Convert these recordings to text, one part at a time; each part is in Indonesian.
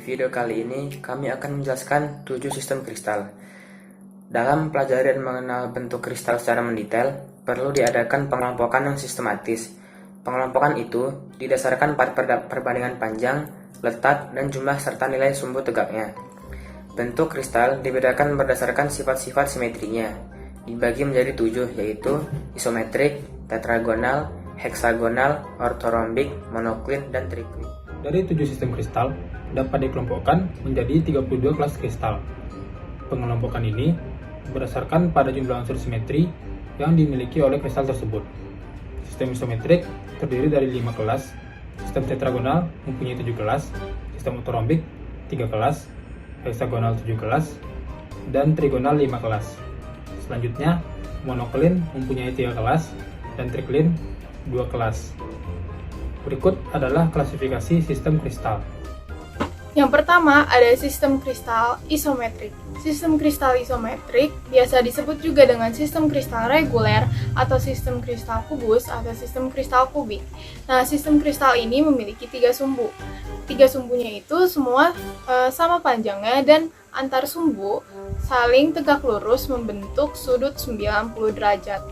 video kali ini kami akan menjelaskan 7 sistem kristal. Dalam pelajari dan mengenal bentuk kristal secara mendetail, perlu diadakan pengelompokan yang sistematis. Pengelompokan itu didasarkan pada perbandingan panjang, letak, dan jumlah serta nilai sumbu tegaknya. Bentuk kristal dibedakan berdasarkan sifat-sifat simetrinya. Dibagi menjadi 7, yaitu isometrik, tetragonal, heksagonal, ortorombik, monoklit, dan triklit. Dari 7 sistem kristal dapat dikelompokkan menjadi 32 kelas kristal. Pengelompokan ini berdasarkan pada jumlah unsur simetri yang dimiliki oleh kristal tersebut. Sistem isometrik terdiri dari 5 kelas, sistem tetragonal mempunyai 7 kelas, sistem ortorombik 3 kelas, heksagonal 7 kelas, dan trigonal 5 kelas. Selanjutnya, monoklin mempunyai 3 kelas dan triklin 2 kelas. Berikut adalah klasifikasi sistem kristal. Yang pertama ada sistem kristal isometrik. Sistem kristal isometrik biasa disebut juga dengan sistem kristal reguler atau sistem kristal kubus atau sistem kristal kubik. Nah, sistem kristal ini memiliki 3 sumbu. 3 sumbunya itu semua sama panjangnya dan antar sumbu saling tegak lurus membentuk sudut 90 derajat.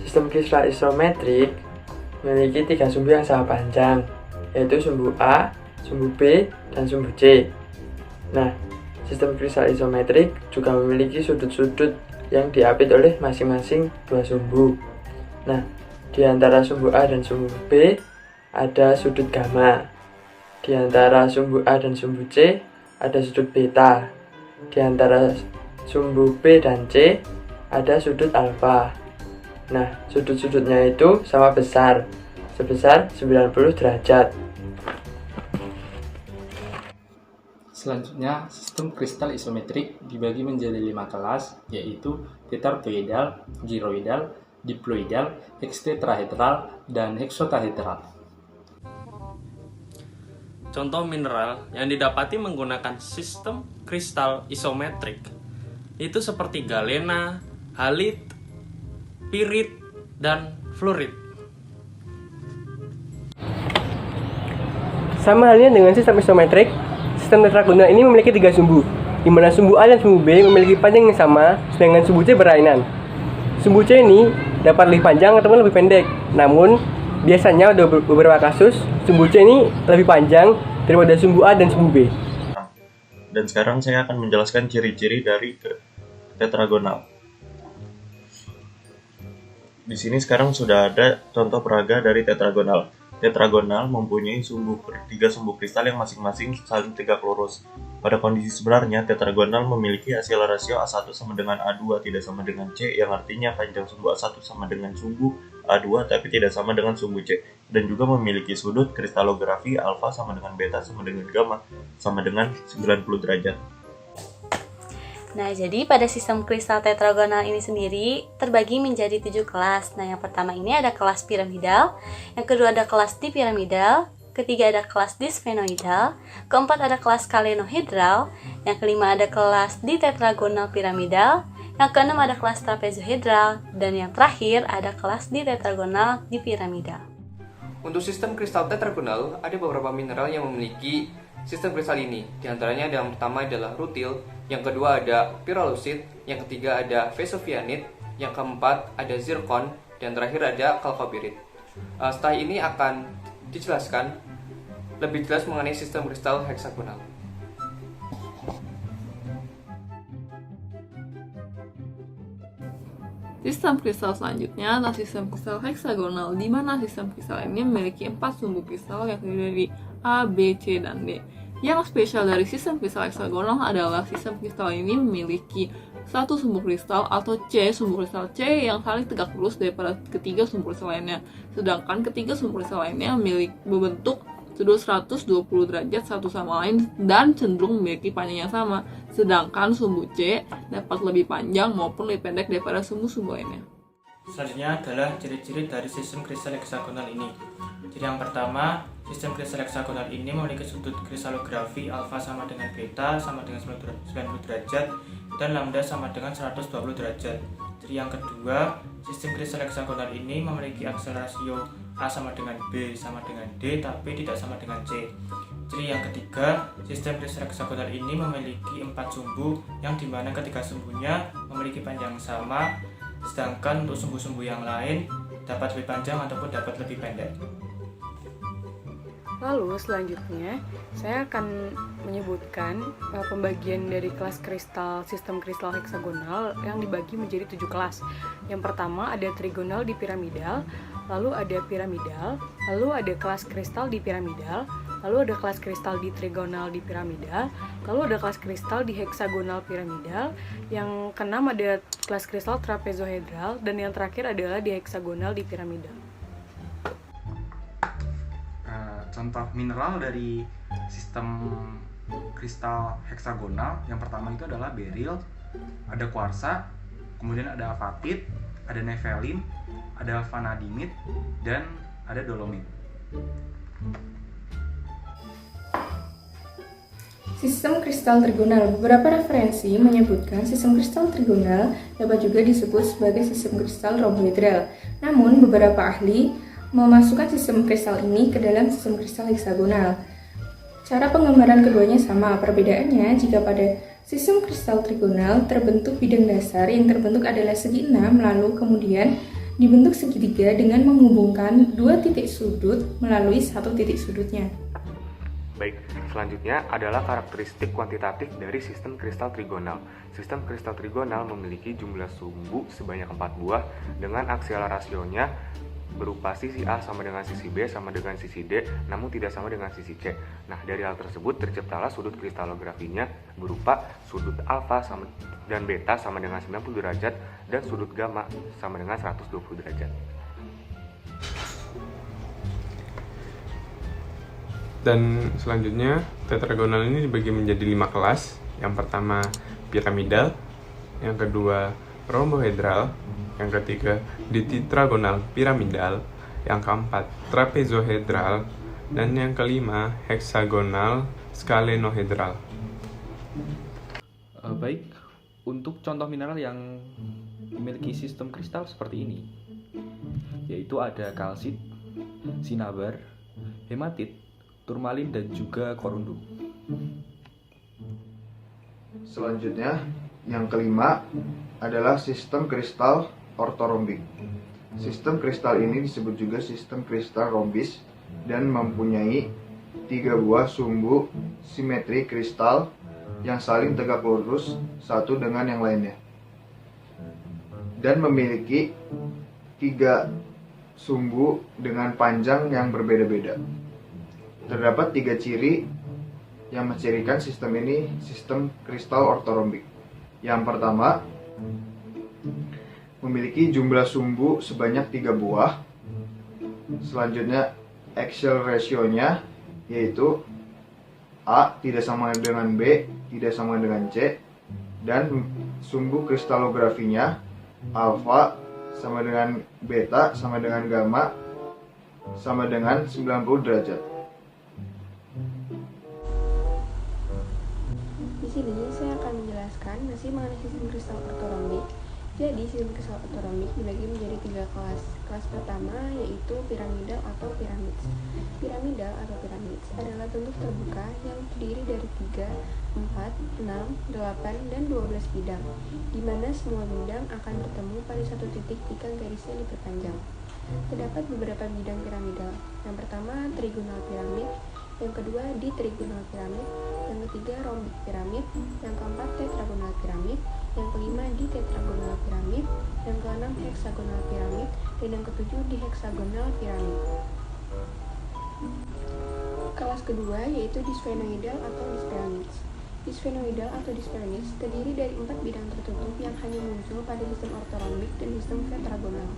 Sistem kristal isometrik memiliki 3 sumbu yang sama panjang, yaitu sumbu A, sumbu B, dan sumbu C. Nah, sistem kristal isometrik juga memiliki sudut-sudut yang diapit oleh masing-masing 2 sumbu. Nah, di antara sumbu A dan sumbu B ada sudut gamma. Di antara sumbu A dan sumbu C ada sudut beta. Di antara sumbu B dan C ada sudut alfa. Nah, sudut-sudutnya itu sama besar, sebesar 90 derajat. Selanjutnya, sistem kristal isometrik dibagi menjadi 5 kelas, yaitu tetratoidal, gyroidal, diploidal, heksatetrahedral, dan heksatahedral. Contoh mineral yang didapati menggunakan sistem kristal isometrik itu seperti galena, halit, pirit, dan fluorit. Sama halnya dengan sistem isometrik, sistem tetragonal ini memiliki 3 sumbu, di mana sumbu A dan sumbu B memiliki panjang yang sama, sedangkan sumbu C berlainan. Sumbu C ini dapat lebih panjang ataupun lebih pendek, namun biasanya ada beberapa kasus sumbu C ini lebih panjang daripada sumbu A dan sumbu B. Dan sekarang saya akan menjelaskan ciri-ciri dari tetragonal. Di sini sekarang sudah ada contoh peraga dari tetragonal. Tetragonal mempunyai 3 sumbu kristal yang masing-masing saling tegak lurus. Pada kondisi sebenarnya, tetragonal memiliki hasil rasio A1 sama dengan A2 tidak sama dengan C, yang artinya panjang sumbu A1 sama dengan sumbu A2 tapi tidak sama dengan sumbu C, dan juga memiliki sudut kristalografi alfa sama dengan beta sama dengan gamma sama dengan 90 derajat. Nah, jadi pada sistem kristal tetragonal ini sendiri terbagi menjadi 7 kelas. Nah, yang pertama ini ada kelas piramidal, yang kedua ada kelas dipiramidal, ketiga ada kelas disfenoidal, keempat ada kelas kalenohedral, yang kelima ada kelas ditetragonal piramidal, yang keenam ada kelas trapezohedral, dan yang terakhir ada kelas ditetragonal dipiramidal. Untuk sistem kristal tetragonal, ada beberapa mineral yang memiliki sistem kristal ini. Di antaranya yang pertama adalah rutil, yang kedua ada pyrolusite, yang ketiga ada vesuvianit, yang keempat ada zircon, dan terakhir ada chalcopyrite. Setelah ini akan dijelaskan lebih jelas mengenai sistem kristal heksagonal. Sistem kristal selanjutnya adalah sistem kristal heksagonal, di mana sistem kristal ini memiliki 4 sumbu kristal yang terdiri dari A, B, C, dan D. Yang spesial dari sistem kristal heksagonal adalah sistem kristal ini memiliki 1 sumbu kristal atau C, sumbu kristal C yang saling tegak lurus daripada ketiga sumbu kristal lainnya. Sedangkan ketiga sumbu kristal lainnya berbentuk sudut 120 derajat satu sama lain dan cenderung memiliki panjang yang sama. Sedangkan sumbu C dapat lebih panjang maupun lebih pendek daripada sumbu-sumbu lainnya. Selanjutnya adalah ciri-ciri dari sistem kristal heksagonal ini. Jadi yang pertama, sistem kristal heksagonal ini memiliki sudut kristalografi alfa sama dengan beta sama dengan 90 derajat dan lambda sama dengan 120 derajat. Jadi yang kedua, sistem kristal heksagonal ini memiliki akselerasio A sama dengan B sama dengan D tapi tidak sama dengan C. Ciri yang ketiga, sistem kristal heksagonal ini memiliki 4 sumbu yang dimana ketiga sumbunya memiliki panjang sama, sedangkan untuk sumbu-sumbu yang lain dapat lebih panjang ataupun dapat lebih pendek. Lalu selanjutnya saya akan menyebutkan pembagian dari kelas kristal sistem kristal heksagonal yang dibagi menjadi 7 kelas. Yang pertama ada trigonal di piramidal, lalu ada piramidal, lalu ada kelas kristal di piramidal, lalu ada kelas kristal di trigonal di piramidal, lalu ada kelas kristal di heksagonal piramidal, yang keenam ada kelas kristal trapezohedral, dan yang terakhir adalah di heksagonal di piramidal. Contoh mineral dari sistem kristal heksagonal yang pertama itu adalah beril, ada kuarsa, kemudian ada apatit, ada nefelin, ada vanadinit, dan ada dolomit. Sistem kristal trigonal. Beberapa referensi menyebutkan sistem kristal trigonal dapat juga disebut sebagai sistem kristal rombohedral. Namun, beberapa ahli memasukkan sistem kristal ini ke dalam sistem kristal heksagonal. Cara penggambaran keduanya sama, perbedaannya jika pada sistem kristal trigonal terbentuk bidang dasar yang terbentuk adalah segi 6, lalu kemudian dibentuk segitiga dengan menghubungkan 2 titik sudut melalui 1 titik sudutnya. Baik, selanjutnya adalah karakteristik kuantitatif dari sistem kristal trigonal. Sistem kristal trigonal memiliki jumlah sumbu sebanyak 4 buah dengan aksial rasionya berupa sisi A sama dengan sisi B sama dengan sisi D, namun tidak sama dengan sisi C. Nah, dari hal tersebut terciptalah sudut kristalografinya berupa sudut alfa dan beta sama dengan 90 derajat dan sudut gamma sama dengan 120 derajat. Dan selanjutnya, tetragonal ini dibagi menjadi 5 kelas. Yang pertama piramidal, yang kedua rombohedral, yang ketiga ditetragonal piramidal, yang keempat trapezohedral, dan yang kelima heksagonal skalenohedral. Baik, untuk contoh mineral yang memiliki sistem kristal seperti ini, yaitu ada kalsit, sinabar, hematit, turmalin, dan juga korundum. Selanjutnya, yang kelima adalah sistem kristal ortorombik. Sistem kristal ini disebut juga sistem kristal rombis dan mempunyai 3 buah sumbu simetri kristal yang saling tegak lurus satu dengan yang lainnya, dan memiliki 3 sumbu dengan panjang yang berbeda-beda. Terdapat 3 ciri yang mencirikan sistem ini sistem kristal ortorombik. Yang pertama, memiliki jumlah sumbu sebanyak 3 buah. Selanjutnya, axial ratio-nya yaitu A tidak sama dengan B, tidak sama dengan C, dan sumbu kristalografinya alfa sama dengan beta sama dengan gamma sama dengan 90 derajat. Di sini saya akan menjelaskan masih mengenai sistem kristal ortorombik. Jadi sistem kristal ortorombik dibagi menjadi 3 kelas. Kelas pertama yaitu piramidal atau piramids. Piramidal atau piramids adalah bentuk terbuka yang terdiri dari 3, 4, 6, 8, dan 12 bidang, di mana semua bidang akan bertemu pada satu titik jika garisnya diperpanjang. Terdapat beberapa bidang piramidal. Yang pertama trigonal piramid, yang kedua ditrigonal piramid, yang ketiga rombik piramid, yang keempat tetragonal piramid, yang kelima ditetragonal piramid, yang keenam heksagonal piramid, dan yang ketujuh diheksagonal piramid. Kelas kedua yaitu disfenoidal atau dispyramids. Disfenoidal atau dispyramids terdiri dari 4 bidang tertutup yang hanya muncul pada sistem ortorombik dan sistem tetragonal.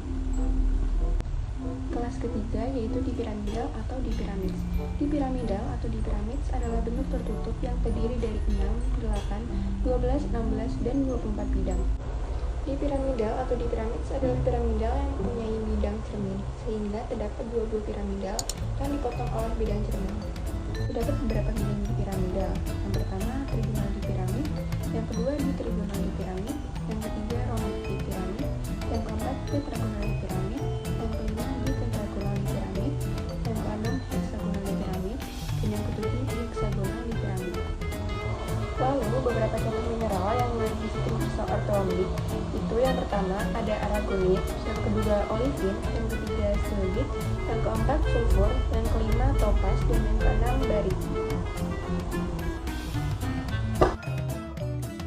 Kelas ketiga yaitu dipiramidal atau dipyramids. Dipiramidal atau dipyramids adalah bentuk tertutup yang terdiri dari 6, 8, 12, 16, dan 24 bidang. Dipiramidal atau dipyramids adalah piramidal yang mempunyai bidang cermin, sehingga terdapat 22 piramidal yang dipotong oleh bidang cermin. Terdapat beberapa bidang dipiramidal. Yang pertama trigonal dipiramid, yang kedua ditrigonal dipiramid, yang ketiga rombik dipiramid, yang keempat tetragonal dipiramid, yang kelima ditetragonal dipiramid, ortorombik itu yang pertama ada aragonit, yang kedua olivin, yang ketiga sililit, yang keempat sulfur, yang kelima topaz, dan yang keenam barit.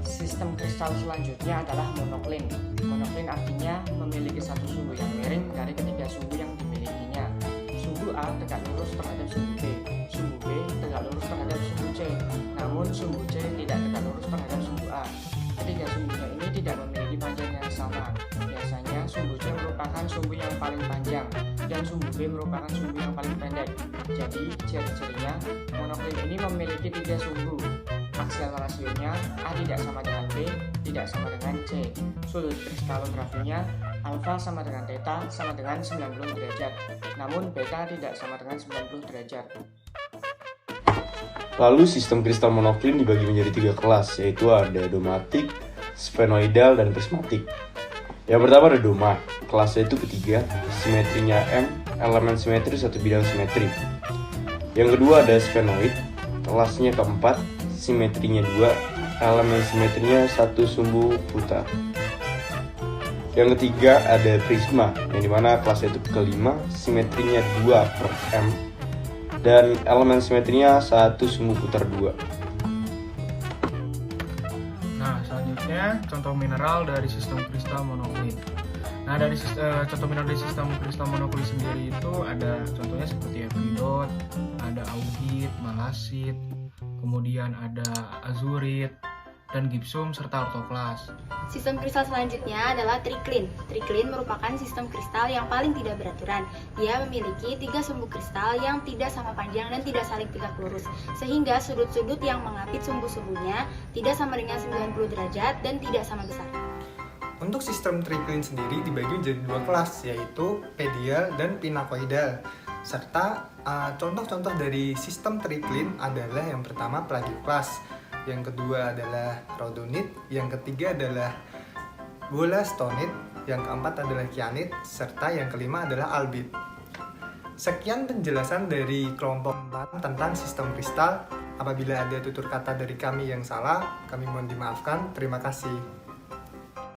Sistem kristal selanjutnya adalah monoklin. Monoklin artinya memiliki satu sumbu yang miring dari ketiga sumbu yang dimilikinya. Sumbu A tegak lurus terhadap sumbu B, sumbu B tegak lurus terhadap sumbu C, namun sumbu C tidak tegak lurus terhadap sumbu A. Ketiga sumbunya ini tidak memiliki panjang yang sama. Biasanya sumbu C merupakan sumbu yang paling panjang dan sumbu B merupakan sumbu yang paling pendek. Jadi ciri-cirinya monoklin ini memiliki tiga sumbu. Aksial rasionya A tidak sama dengan B, tidak sama dengan C. Sudut kristalografinya alfa sama dengan theta sama dengan 90 derajat, namun beta tidak sama dengan 90 derajat. Lalu sistem kristal monoklin dibagi menjadi tiga kelas, yaitu ada domatik, sphenoidal, dan prismatik. Yang pertama ada doma, kelasnya itu ketiga, simetrinya M, elemen simetri satu bidang simetri. Yang kedua ada sphenoid, kelasnya keempat, simetrinya 2, elemen simetrinya satu sumbu putar. Yang ketiga ada prisma, yang dimana kelasnya itu kelima, simetrinya 2/M, dan elemen simetrinya satu sumbu putar 2. Nah, selanjutnya contoh mineral dari sistem kristal monoklin. Nah, dari contoh mineral dari sistem kristal monoklin sendiri itu ada contohnya seperti epidot, ada augit, malasit, kemudian ada azurit, dan gipsum serta ortoklas. Sistem kristal selanjutnya adalah triklin. Triklin merupakan sistem kristal yang paling tidak beraturan. Dia memiliki 3 sumbu kristal yang tidak sama panjang dan tidak saling tegak lurus, sehingga sudut-sudut yang mengapit sumbu-sumbunya tidak sama dengan 90 derajat dan tidak sama besar. Untuk sistem triklin sendiri dibagi menjadi 2 kelas, yaitu pedial dan pinakoidal. Serta contoh-contoh dari sistem triklin adalah yang pertama plagioklas, yang kedua adalah rhodonit, yang ketiga adalah wollastonit, yang keempat adalah kyanit, serta yang kelima adalah albit. Sekian penjelasan dari kelompok 4 tentang sistem kristal. Apabila ada tutur kata dari kami yang salah, kami mohon dimaafkan. Terima kasih.